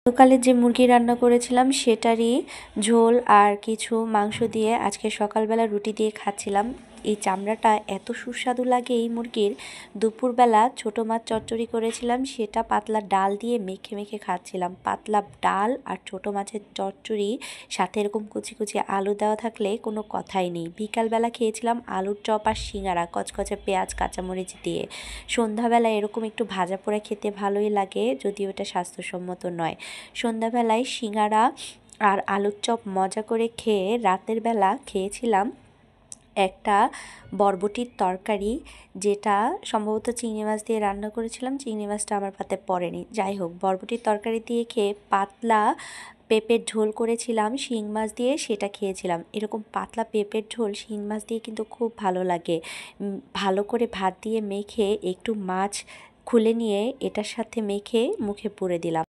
সকালে যে মুরগি রান্না করেছিলাম সেটারই ঝোল আর কিছু মাংস দিয়ে আজকে সকালবেলা রুটি দিয়ে খাচ্ছিলাম। এই চামড়াটা এত সুস্বাদু লাগে এই মুরগির। দুপুরবেলা ছোটো মাছ চচ্চড়ি করেছিলাম, সেটা পাতলা ডাল দিয়ে মেখে মেখে খাচ্ছিলাম। পাতলা ডাল আর ছোটো মাছের চচ্চড়ি, সাথে এরকম কুচি কুচি আলু দেওয়া থাকলে কোনো কথাই নেই। বিকালবেলা খেয়েছিলাম আলুর চপ আর সিঙ্গারা কচকচে পেঁয়াজ কাঁচামরিচ দিয়ে। সন্ধ্যাবেলা এরকম একটু ভাজা পোড়া খেতে ভালোই লাগে, যদিও এটা স্বাস্থ্যসম্মত নয়। সন্ধ্যাবেলায় সিঙ্গারা আর আলুর চপ মজা করে খেয়ে রাতের বেলা খেয়েছিলাম একটা বরবটির তরকারি, যেটা সম্ভবত চিংড়ি মাছ দিয়ে রান্না করেছিলাম। চিংড়ি মাছটা আমার পাতে পড়েনি। যাই হোক, বরবটির তরকারি দিয়ে খেয়ে পাতলা পেঁপের ঝোল করেছিলাম শিং মাছ দিয়ে, সেটা খেয়েছিলাম। এরকম পাতলা পেঁপের ঝোল শিং মাছ দিয়ে কিন্তু খুব ভালো লাগে। ভালো করে ভাত দিয়ে মেখে একটু মাছ খুলে নিয়ে এটার সাথে মেখে মুখে পুরে দিলাম।